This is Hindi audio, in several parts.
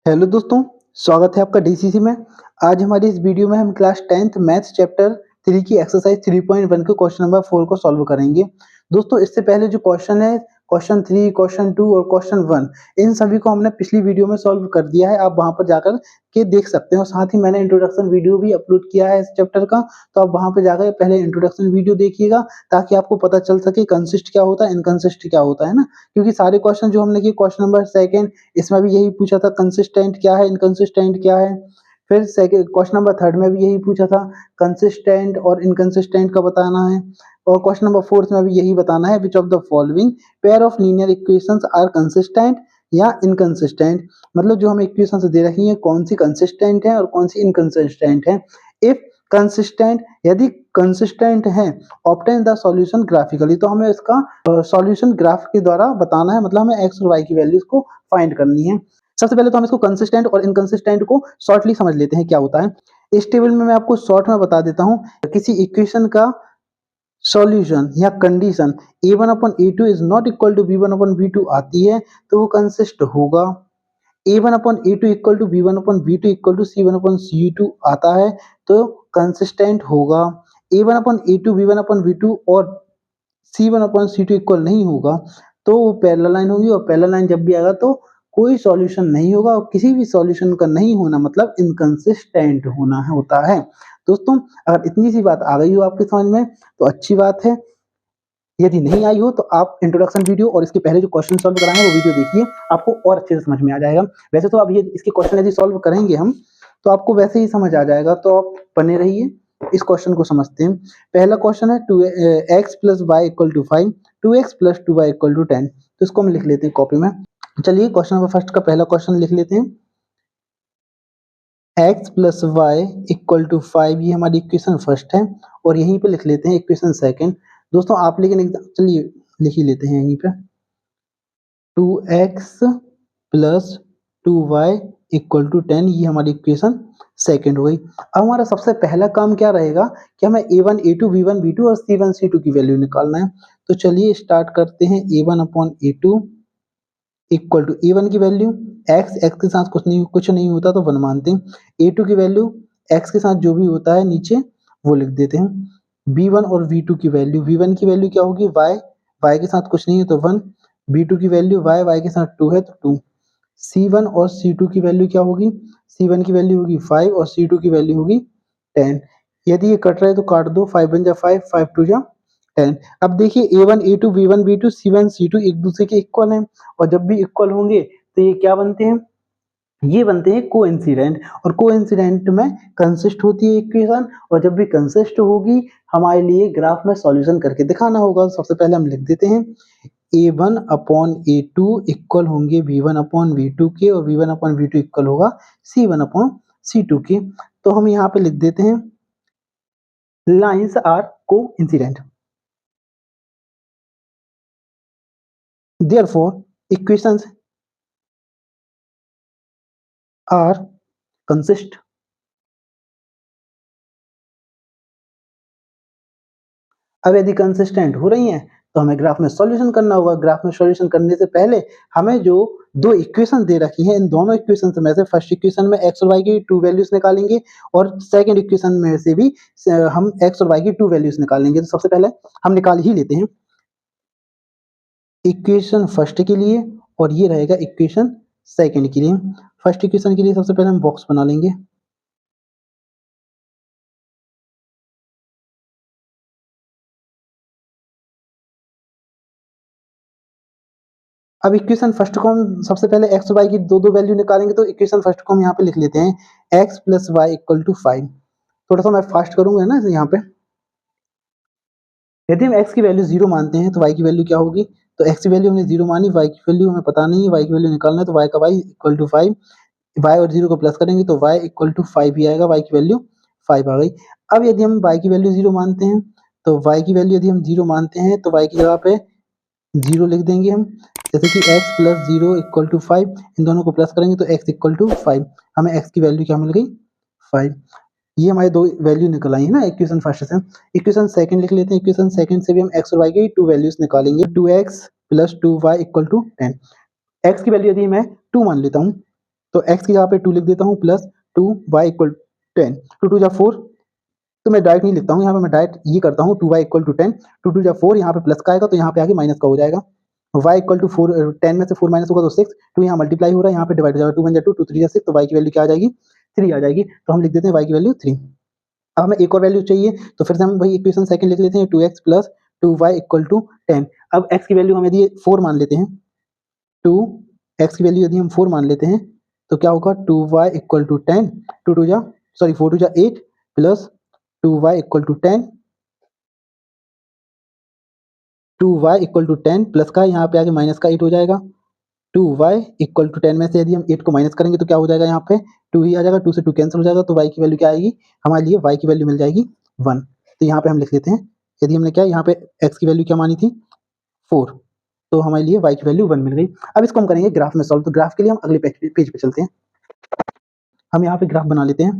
हेलो दोस्तों, स्वागत है आपका डीसीसी में। आज हमारी इस वीडियो में हम क्लास 10th मैथ्स चैप्टर 3 की एक्सरसाइज 3.1 के क्वेश्चन नंबर 4 को सॉल्व करेंगे। दोस्तों इससे पहले जो क्वेश्चन है, क्वेश्चन 3, क्वेश्चन 2 और क्वेश्चन 1 इन सभी को हमने पिछली वीडियो में सॉल्व कर दिया है। आप वहां पर जाकर के देख सकते हो। साथ ही मैंने इंट्रोडक्शन वीडियो भी अपलोड किया है इस चैप्टर का, तो आप वहां पर जाकर पहले इंट्रोडक्शन वीडियो देखिएगा ताकि आपको पता चल सके कंसिस्ट क्या होता है, इनकंसिस्ट क्या होता है ना। क्योंकि सारे क्वेश्चन जो हमने किए, क्वेश्चन नंबर 2 इसमें भी यही पूछा था कंसिस्टेंट क्या है, इनकंसिस्टेंट क्या है। फिर सेकंड क्वेश्चन नंबर 3 में भी यही पूछा था, कंसिस्टेंट और इनकंसिस्टेंट का बताना है। और क्वेश्चन नंबर 4 में भी यही बताना है, which of the following pair of linear equations are consistent या इनकंसिस्टेंट। मतलब जो हमें इक्वेशंस दे रखी हैं कौन सी कंसिस्टेंट है और कौन सी इनकंसिस्टेंट है। इफ कंसिस्टेंट, यदि कंसिस्टेंट है, ऑब्टेन द सॉल्यूशन ग्राफिकली, तो हमें इसका सॉल्यूशन ग्राफ के द्वारा बताना है। मतलब हमें एक्स और वाई की वैल्यूज को फाइंड करनी है। सबसे पहले तो हम इसको कंसिस्टेंट और इनकंसिस्टेंट को शॉर्टली समझ लेते हैं क्या होता है। इस टेबल में मैं आपको शॉर्ट में बता देता हूँ। किसी इक्वेशन का सॉल्यूशन या condition a1 upon a2 is not equal to b1 upon b2 आती है तो वो कंसिस्ट होगा। a1 upon a2 equal to b1 upon b2 equal to c1 upon c2 आता है तो कंसिस्टेंट होगा। a1 upon a2 b1 upon b2 और c1 अपॉन c2 इक्वल नहीं होगा तो वो पैरेलल लाइन होगी, और पैरेलल लाइन जब भी आएगा तो कोई सॉल्यूशन नहीं होगा, और किसी भी सॉल्यूशन का नहीं होना मतलब इनकंसिस्टेंट होना होता है। दोस्तों अगर इतनी सी बात आ गई हो आपकी समझ में तो अच्छी बात है। यदि नहीं आई हो तो आप इंट्रोडक्शन वीडियो और इसके पहले जो क्वेश्चन सॉल्व कराए हैं वो वीडियो देखिए, आपको और अच्छे से समझ में आ जाएगा। वैसे तो अब ये इसके क्वेश्चन यदि सॉल्व करेंगे हम तो आपको वैसे ही समझ आ जाएगा, तो आप बने रहिए। इस क्वेश्चन को समझते हैं। पहला क्वेश्चन है 2x plus Y equal to 5, 2x plus 2y equal to 10। तो इसको हम लिख लेते हैं कॉपी में। चलिए क्वेश्चन नंबर फर्स्ट का पहला क्वेश्चन लिख लेते हैं। x plus Y equal to 5, ये हमारी इक्वेशन फर्स्ट है, और यहीं पे लिख लेते हैं इक्वेशन सेकंड। दोस्तों आप लेकिन चलिए लिख ही लेते हैं यहीं पे 2x plus 2y equal to 10, ये हमारी इक्वेशन सेकंड हो गई। अब हमारा सबसे पहला काम क्या रहेगा कि हमें a1 a2 b1 b2 और c1 c2 की वैल्यू निकालना है। तो चलिए स्टार्ट करते हैं। a1 upon a2 equal to a1 की वैल्यू x के साथ कुछ नहीं होता तो 1 मानते हैं। a2 की वैल्यू x के साथ जो भी होता है नीचे वो लिख देते हैं। b1 और v2 की वैल्यू, v1 की वैल्यू क्या होगी y के साथ कुछ नहीं है तो 1, b2 की वैल्यू y के साथ 2 है तो 2। c1 और c2 की वैल्यू क्या होगी, c1 की वैल्यू होगी 5 और c2 की वैल्यू होगी 10। यदि ये कट रहा है तो काट दो, 5 1 जा 5, 5 2 जा 10। अब देखिए a1 a2 b1 b2 c1 c2 एक दूसरे के इक्वल हैं, और जब भी इक्वल होंगे तो ये क्या बनते हैं, ये बनते हैं कोइंसिडेंट। और कोइंसिडेंट में कंसिस्ट होती है इक्वेशन, और जब भी कंसिस्ट होगी हमारे लिए ग्राफ में सॉल्यूशन करके दिखाना होगा। सबसे पहले हम लिख देते हैं a1 अपॉन a2 इक्वल होंगे v1 अपॉन v2 के, और v1 अपॉन v2 इक्वल होगा c1 अपॉन c2 के। तो हम यहाँ पे लिख देते हैं lines are coincident, therefore equations are consist। अब यदि कंसिस्टेंट हो रही हैं तो हमें ग्राफ में सॉल्यूशन करना होगा। ग्राफ में सॉल्यूशन करने से पहले हमें जो दो इक्वेशन दे रखी हैं, इन दोनों इक्वेशन में से फर्स्ट इक्वेशन में x और y की 2 वैल्यूज निकालेंगे, और सेकंड इक्वेशन में से भी हम x और y की 2 वैल्यूज निकालेंगे। तो सबसे पहले हम निकाल ही लेते हैं इक्वेशन फर्स्ट के लिए, और ये रहेगा इक्वेशन सेकंड के लिए। फर्स्ट इक्वेशन के लिए सबसे पहले हम बॉक्स बना लेंगे। अब इक्वेशन फर्स्ट को हम सबसे पहले एक्स वाई की दो वैल्यू निकालेंगे, तो इक्वेशन फर्स्ट को हम यहाँ पे लिख लेते हैं x plus Y equal to 5। थोड़ा सा मैं फास्ट करूंगा ना यहाँ पे। यदि हम x की वैल्यू 0 मानते हैं तो y की वैल्यू क्या होगी, तो x की वैल्यू हमने 0 मानी, y की वैल्यू हमें पता नहीं है, y की वैल्यू निकालना है, तो y का y इक्वल टू 5, y और 0 को प्लस करेंगे तो y इक्वल टू 5 ही आएगा, y की वैल्यू 5 आ गई। अब यदि हम y की वैल्यू 0 मानते हैं तो y की वैल्यू यदि हम 0 मानते हैं तो y की जगह पे 0 लिख देंगे हम, जैसे कि x प्लस 0 इक्वल टू 5, इन दोनों को प्लस करेंगे तो x इक्वल टू 5, हमें x की वैल्यू क्या मिल गई 5। ये हमारे दो वैल्यू निकल आई है ना इक्वेशन फर्स्ट से। इक्वेशन सेकंड लिख लेते हैं। इक्वेशन सेकंड से भी हम x और y की 2 वैल्यूज निकालेंगे। 2x plus 2y equal to 10। x की वैल्यू यदि मैं 2 मान लेता हूँ तो x की जगह पे 2 लिख देता हूँ प्लस 2y इक्वल 10, 2 2 जा 4, तो मैं डायरेक्ट नहीं लिखता हूँ, यहाँ पे मैं डायरेक्ट ये करता हूँ 2y इक्वल टू 10, 2 2 जा 4, यहाँ पे प्लस का आएगा तो यहाँ पे आगे माइनस का हो जाएगा, y इक्वल टू 4, 10 में से 4 माइनस होगा तो 6, 2 यहाँ मल्टीप्लाई हो रहा है, यहाँ पे डिवाइड हो जाएगा, 2 1 जा 2, 2 3 जा 6, तो y की वैल्यू क्या आ जाएगी, 3 आ जाएगी। तो हम लिख देते हैं y की वैल्यू 3। अब हमें एक और वैल्यू चाहिए, तो फिर से हम वही इक्वेशन सेकंड लिख लेते हैं, 2x plus 2y equal to 10। अब x की वैल्यू हमें दी 4 मान लेते हैं, 2x की वैल्यू यदि हम 4 मान लेते हैं तो क्या होगा, 2y इक्वल टू 10, 2 2 जा सॉरी 4 2 जा 8 plus 2y equal to 10, 2y equal to 10 plus का यहाँ पे आगे माइनस का 8 हो जाएगा, 2y इक्वल टू 10 में से यदि हम 8 को माइनस करेंगे तो क्या हो जाएगा, यहाँ पे 2 ही आ जाएगा, 2 से 2 कैंसिल हो जाएगा, तो y की वैल्यू क्या आएगी, हमारे लिए y की वैल्यू मिल जाएगी 1। तो यहाँ पे हम लिख लेते हैं, यदि हमने क्या यहाँ पे x की वैल्यू क्या मानी थी 4, तो हमारे लिए y की वैल्यू 1 मिल गई। अब इसको हम करेंगे ग्राफ में सॉल्व, तो ग्राफ के लिए हम अगले पेज पे चलते हैं। हम यहाँ पे ग्राफ बना लेते हैं।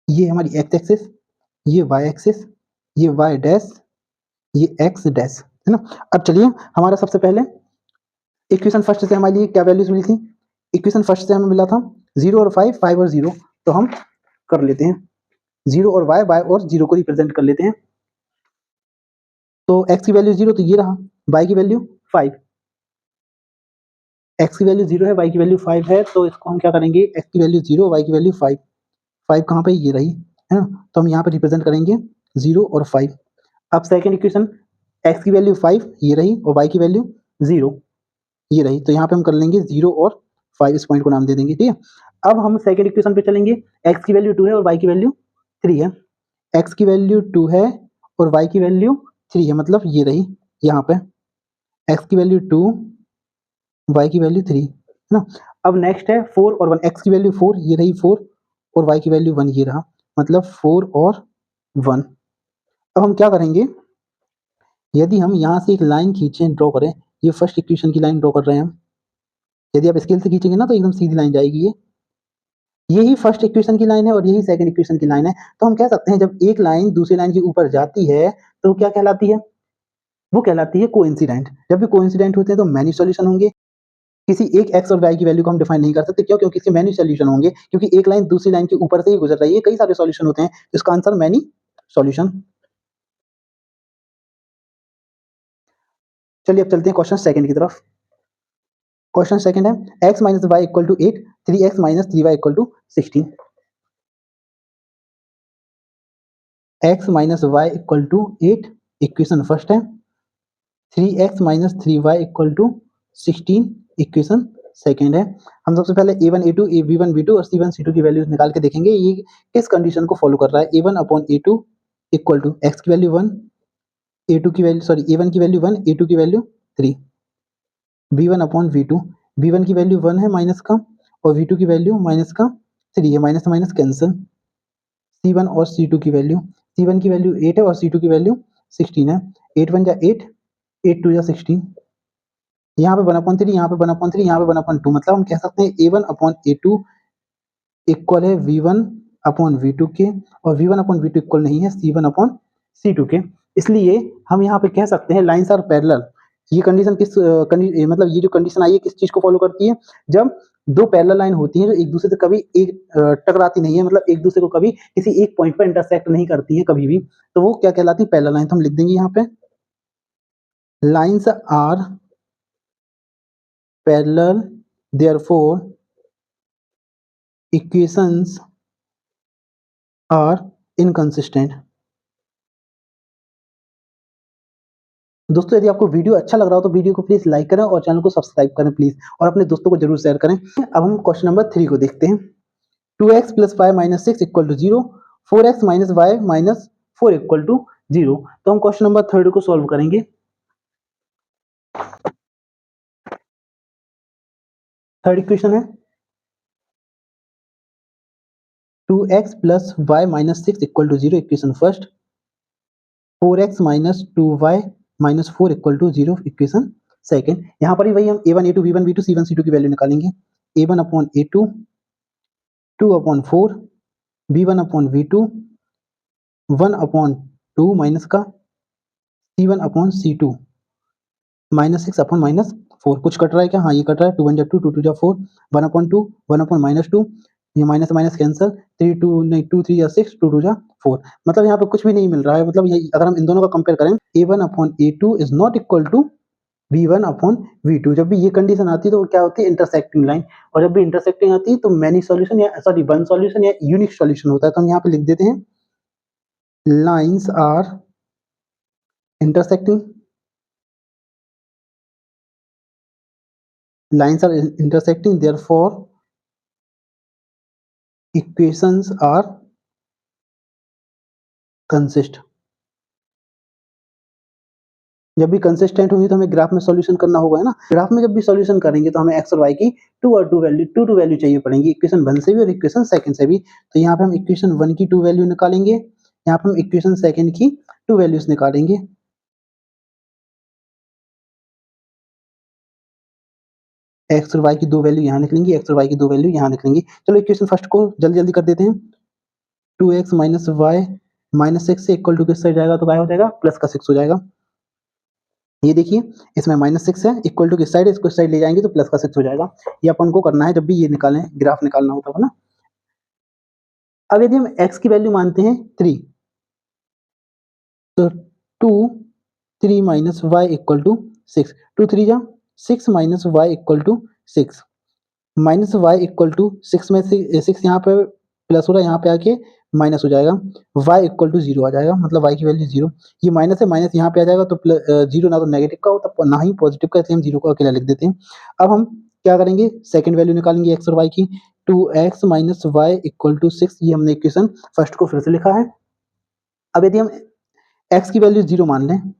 ये हमारी x एक्सिस, ये y एक्सिस, ये y डैश, ये x डैश, है ना। अब चलिए हमारा सबसे पहले इक्वेशन फर्स्ट से हमारे लिए क्या वैल्यूज मिली थी, इक्वेशन फर्स्ट से हमें मिला था 0 और 5, 5 और 0, तो हम कर लेते हैं 0 और y और 0 को रिप्रेजेंट कर लेते हैं। तो x की वैल्यू 0 तो ये रहा, y की वैल्यू 5, x की वैल्यू 0 है, y की वैल्यू 5 है, तो इसको हम क्या करेंगे, x की वैल्यू 0, y की वैल्यू 5, 5 कहाँ पे, ये रही, है ना, तो हम यहाँ पे रिप्रेजेंट करेंगे 0 और 5। अब सेकंड इक्वेशन, x की वैल्यू 5 ये रही और y की वैल्यू 0 ये रही, तो यहाँ पे हम कर लेंगे 0 और 5, इस पॉइंट को नाम दे देंगे, ठीक है। अब हम सेकंड इक्वेशन पे चलेंगे, x की वैल्यू 2 है और y की वैल्यू 3 है, x की वैल्यू 2 है और y की वैल्यू 3 है, मतलब ये रही यहाँ पे x की वैल्यू 2, y की वैल्यू 3, है ना। अब नेक्स्ट है 4 और 1, x की वैल्यू 4 ये रही 4 और y की वैल्यू 1 ये रहा, मतलब 4 और 1। अब हम क्या करेंगे, यदि हम यहाँ से एक लाइन खींचें, ड्रॉ करें, ये फर्स्ट इक्वेशन की लाइन ड्रॉ कर रहे हैं हम, यदि आप स्केल से खींचेंगे ना तो एकदम सीधी लाइन जाएगी, ये यही फर्स्ट इक्वेशन की लाइन है और यही सेकंड इक्वेशन की लाइन है। तो हम कह सकते हैं जब एक लाइन दूसरी लाइन के ऊपर जाती है तो क्या कहलाती है, वो कहलाती है कोइंसिडेंट। जब भी कोइंसिडेंट होते हैं तो मैनी सॉल्यूशन होंगे। किसी एक x और y की वैल्यू को हम डिफाइन नहीं कर सकते, क्यों, क्योंकि इसके मैनी सॉल्यूशन होंगे, क्योंकि एक लाइन दूसरी लाइन के ऊपर से ही गुजर रही है, कई सारे सॉल्यूशन होते हैं, तो इसका आंसर मैनी सॉल्यूशन। चलिए अब चलते हैं क्वेश्चन सेकंड की तरफ। क्वेश्चन सेकंड है x minus Y equal to 8, 3x minus 3y equal to 16। x minus Y equal to 8 equation first है, 3x minus 3y equal to 16 equation second है। हम सबसे पहले a1 a2 b1 b2 और c1 c2 की वैल्यूज निकाल के देखेंगे ये किस कंडीशन को फॉलो कर रहा है। a1 upon a2 equal to x की वैल्यू 1, a2 की वैल्यू सॉरी a1 की वैल्यू 1, a2 की value 3, b1 upon v2, b1 की वैल्यू 1 है माइनस का और v2 की वैल्यू माइनस का 3 है, माइनस माइनस कैंसिल, c1 और c2 की वैल्यू, c1 की वैल्यू 8 है और c2 की वैल्यू 16 है, 8 1 जा 8, 8 2 जा 16, यहाँ पे 1/3, यहाँ पे 1/3, यहाँ पे 1/2, मतलब हम कह सकते हैं a1 अपॉन a2 इक्वल है v1 अपॉन v2 के, और v1 अपॉन v2 इक्वल नहीं है c1 अपॉन c2 के। इसलिए हम यहाँ पे कह सकते हैं लाइंस आर पैरेलल। ये कंडीशन किस मतलब ये जो कंडीशन आई है किस चीज को फॉलो करती है, जब दो पैरेलल लाइन होती हैं जो एक दूसरे से कभी एक टकराती नहीं है, मतलब एक दूसरे को कभी किसी एक पॉइंट पर इंटरसेक्ट नहीं करती है कभी भी, तो वो क्या कहलाती है, पैरेलल लाइन। तो हम लिख देंगे यहाँ पे lines are parallel therefore equations are inconsistent। दोस्तों यदि आपको वीडियो अच्छा लग रहा हो तो वीडियो को प्लीज लाइक करें और चैनल को सब्सक्राइब करें प्लीज, और अपने दोस्तों को जरूर शेयर करें। अब हम क्वेश्चन नंबर 3 को देखते हैं। 2x plus 5 minus 6 equal to 0, 4x minus Y minus 4 equal to 0। तो हम क्वेश्चन नंबर 3 को सॉल्व करेंगे। थर्ड इक्वेशन है 2x plus Y minus 6 equal to 0 equation first, 4x minus 2y minus 4 equal to 0 equation second. यहाँ पर ही वही हम a1 a2 b1 b2 c1 c2 की वैल्यू निकालेंगे। a1 upon a2, 2 upon 4, b1 upon v2, 1/2 minus का C1/C2 -6/-4 कुछ कट रहा है क्या? हाँ, ये कट रहा है। 2 1 जा 2, 2 2 जा 4, 1/2, 1/-2, ये माइनस माइनस कैंसल, 3 2 नहीं 2 3 जा 6, 2 2 जा 4। मतलब यहाँ पे कुछ भी नहीं मिल रहा है। मतलब ये अगर हम इन दोनों का कंपेयर करें, A1/A2 is not equal to V1/V2। जब भी ये कंडीशन आती है तो वो क्या होती है? Intersecting line. और जब भी इंटरसेक्टिंग आती है तो मैनी सॉल्यूशन या सॉरी वन सॉल्यूशन या यूनिक सॉल्यूशन होता है। तो हम यहाँ पे लिख देते हैं lines are intersecting, lines are intersecting, therefore equations are consist। जब भी कंसिस्टेंट होगी तो हमें ग्राफ में सॉल्यूशन करना होगा, है ना? ग्राफ में जब भी सॉल्यूशन करेंगे तो हमें एक्स और वाई की टू वैल्यू चाहिए पड़ेंगी, इक्वेशन 1 से भी और इक्वेशन 2 से भी। तो यहाँ पे हम इक्वेशन 1 की 2 वैल्यू निकालेंगे, यहाँ पे हम इक्वेशन 2 की 2 वैल्यूज निकालेंगे। एक्स और वाई की 2 वैल्यू यहाँ निकलेंगी, एक्स और वाई की 2 वैल्यू यहाँ निकलेंगी। चलो इक्वेशन फर्स्ट को जल्दी जल्दी कर देते हैं। 2x माइनस वाई माइनस 6 से इक्वल टू किस साइड जाएगा? तो क्या हो जाएगा? प्लस का 6 हो जाएगा। ये देखिए इसमें -6 है, इक्वल टू किस साइड? इसको इस साइड ले जाएंगे तो प्लस का 6 हो जाएगा। ये अपन को करना है जब भी ये निकालें, ग्राफ निकालना होता है ना। अब यदि हम x की वैल्यू मानते हैं 3, तो 2 3 माइनस वाई इक्वल टू 6, 2 3 जा 6 minus Y equal to 6, minus Y equal to 6 में से 6 यहाँ पे प्लस हो रहा है, यहाँ पे आके माइनस हो जाएगा, y इक्वल टू 0 आ जाएगा, मतलब y की वैल्यू 0। ये माइनस है, माइनस यहाँ पे आ जाएगा तो 0 ना तो नेगेटिव का होता ना ही पॉजिटिव का, इसलिए हम 0 को अकेला लिख देते हैं। अब हम क्या करेंगे? सेकंड वैल्यू निकालेंगे x और y की। 2x minus Y equal to 6, ये हमने इक्वेशन फर्स्ट को फिर से लिखा है। अब यदि हम x की वैल्यू 0 मान लें,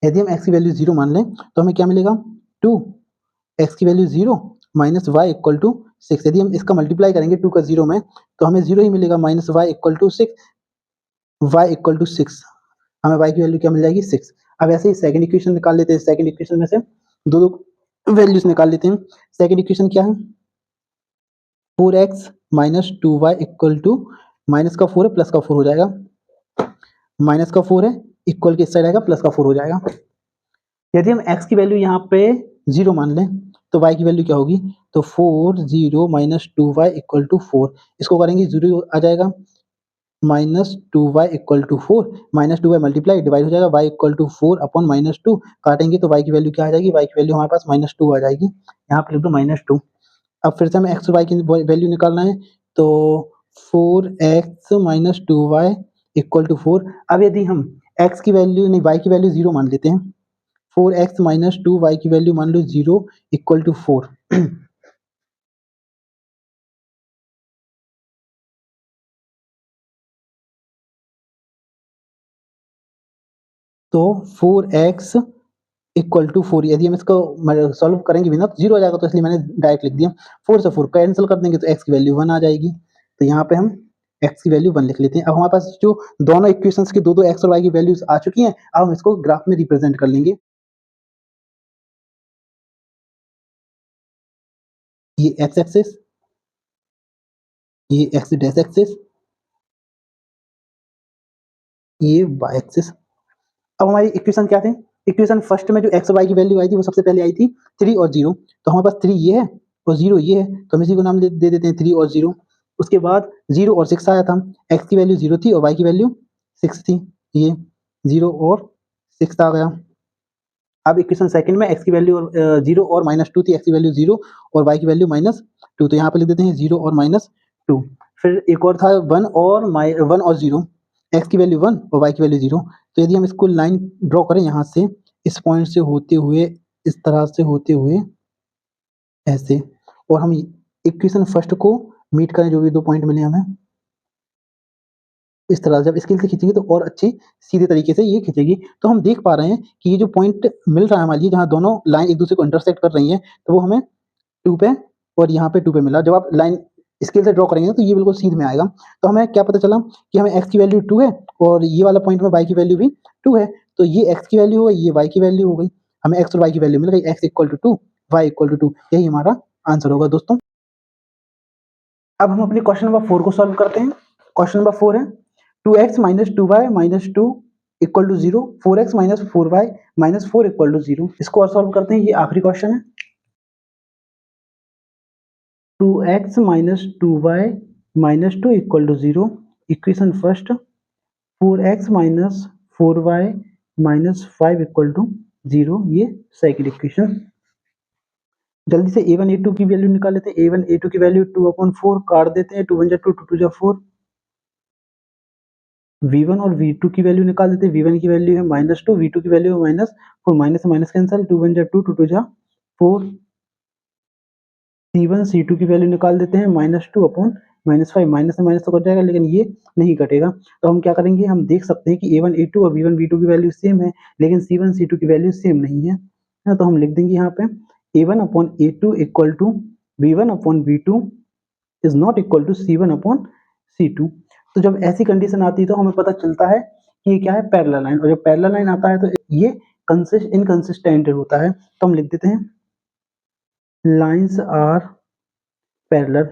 यदि हम x की वैल्यू 0 मान लें तो हमें क्या मिलेगा? 2 x की value 0 minus Y equal to 6। यदि हम इसका मल्टीप्लाई करेंगे 2 का 0 में तो हमें 0 ही मिलेगा, minus Y equal to 6, Y equal to 6, हमें y की वैल्यू क्या मिल जाएगी? 6। अब ऐसे ही सेकंड इक्वेशन निकाल लेते हैं। सेकंड इक्वेशन में से दो दो वैल्यूज निकाल लेते हैं। सेकंड इक्वेशन क्या है? 4x minus 2y equal to, minus का 4 है प्लस का 4 हो जाएगा, माइनस का 4 है इक्वल के इस साइड आएगा प्लस का 4 हो जाएगा। यदि हम x की वैल्यू यहाँ पे 0 मान लें तो y की वैल्यू क्या होगी? तो 4 0 माइनस 2y इक्वल टू 4, इसको करेंगे 0 आ जाएगा, minus 2y equal to 4, minus 2y multiply divide हो जाएगा, y इक्वल टू 4 अपॉन -2, काटेंगे तो y की वैल्यू क्या आ जाएगी? y की वैल्यू हमारे पास -2 आ जाएगी, यहाँ पे लिख दो -2। अब फिर से हमें x और y की वैल्यू निकालना है, तो 4x minus 2y equal to 4। अब यदि हम x की वैल्यू नहीं y की वैल्यू 0 मान लेते हैं, 4x माइनस 2y की वैल्यू मान लो 0 इक्वल टू 4। तो 4x इक्वल टू 4, यदि हम इसको सॉल्व करेंगे भी ना तो 0 आ जाएगा, तो इसलिए मैंने डायरेक्ट लिख दिया। 4 से 4 कैंसिल कर देंगे तो x की वैल्यू 1 आ जाएगी। तो यहाँ पे हम x की वैल्यू 1 लिख लेते हैं। अब हमारे पास जो दोनों इक्वेशंस की दो x और y की वैल्यूज आ चुकी हैं, अब हम इसको ग्राफ में रिप्रेजेंट कर लेंगे। ये x एक्सिस, ये x डैश एक्सिस, ये y एक्सिस। अब हमारी इक्वेशन क्या थे? इक्वेशन फर्स्ट में जो x और y की वैल्यू आई थी वो सबसे पहले आई थी 3 और 0। तो हमारे पास 3 ये है और 0 ये है, तो हम इसी को नाम दे देते हैं 3 और 0। उसके बाद 0 और 6 आया था, x की वैल्यू 0 थी और y की वैल्यू 6 थी, ये 0 और 6 आ गया। अब इक्वेशन सेकंड में x की वैल्यू 0 और -2 थी, x की वैल्यू 0 और y की वैल्यू -2, तो यहाँ पे लिख देते हैं 0 और -2। फिर एक और था 1 और 0, x की वैल्यू 1 और y की वैल्यू 0। तो यदि हम इसको लाइन ड्रॉ करें यहाँ से, इस पॉइंट से होते हुए, इस तरह से होते हुए ऐसे, और हम इक्वेशन फर्स्ट को मीट करें, जो भी 2 पॉइंट मिले हमें, इस तरह जब स्केल से खींचेंगे तो और अच्छी सीधे तरीके से ये खींचेगी। तो हम देख पा रहे हैं कि ये जो पॉइंट मिल रहा है हमारे लिए, जहाँ दोनों लाइन एक दूसरे को इंटरसेक्ट कर रही हैं, तो वो हमें 2 पे और यहाँ पे 2 पे मिला। जब आप लाइन स्केल से ड्रॉ करेंगे तो ये बिल्कुल सीध में आएगा। तो हमें क्या पता चला कि हमें x की वैल्यू 2 है और ये वाला पॉइंट में y की वैल्यू भी 2 है। तो ये x की वैल्यू हो गई, ये y की वैल्यू हो गई। हमें x और y की वैल्यू मिल गई, x equal to 2, y equal to 2। यही हमारा आंसर होगा दोस्तों। अब हम अपने क्वेश्चन नंबर 4 को सॉल्व करते हैं। क्वेश्चन नंबर 4 है 2x minus 2y minus 2 equal to 0, 4x minus 4y minus 4 equal to 0। इसको और सॉल्व करते हैं, ये आखिरी क्वेश्चन है। 2x minus 2y minus 2 equal to 0, equation first. 4x minus 4y minus 5 equal to 0, ये सेकंड इक्वेशन। जल्दी से a1 a2 की वैल्यू निकाल लेते हैं। a1 a2 की वैल्यू 2/4 काट देते हैं, 2 1 जा 2 2 जा 4। v1 और v2 की वैल्यू निकाल देते हैं। v1 की वैल्यू है -2, v2 की वैल्यू है -4, माइनस से माइनस कैंसिल, 2 1 जा 2 2 2 जा 4। c1 c2 की वैल्यू निकाल देते हैं, -2/-5, माइनस से माइनस तो कट जाएगा लेकिन ये नहीं कटेगा। तो हम क्या करेंगे, हम देख सकते हैं कि a1 a2 और v1 v2 की वैल्यू सेम है, लेकिन c1 c2 की वैल्यू सेम नहीं है। तो हम लिख देंगे यहाँ पे a1/a2 equal to v1/v2 is not equal to c1/c2। तो जब ऐसी कंडीशन आती है तो हमें पता चलता है कि ये क्या है, पैरेलल लाइन। और जब पैरेलल लाइन आता है तो ये इनकंसिस्टेंट होता है। तो हम लिख देते हैं lines are parallel,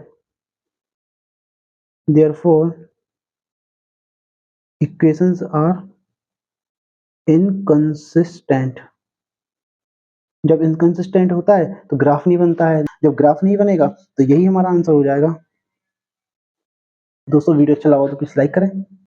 therefore equations are inconsistent. जब इनकंसिस्टेंट होता है तो ग्राफ नहीं बनता है, जब ग्राफ नहीं बनेगा तो यही हमारा आंसर हो जाएगा। दोस्तों वीडियो अच्छा लगा तो प्लीज लाइक करें।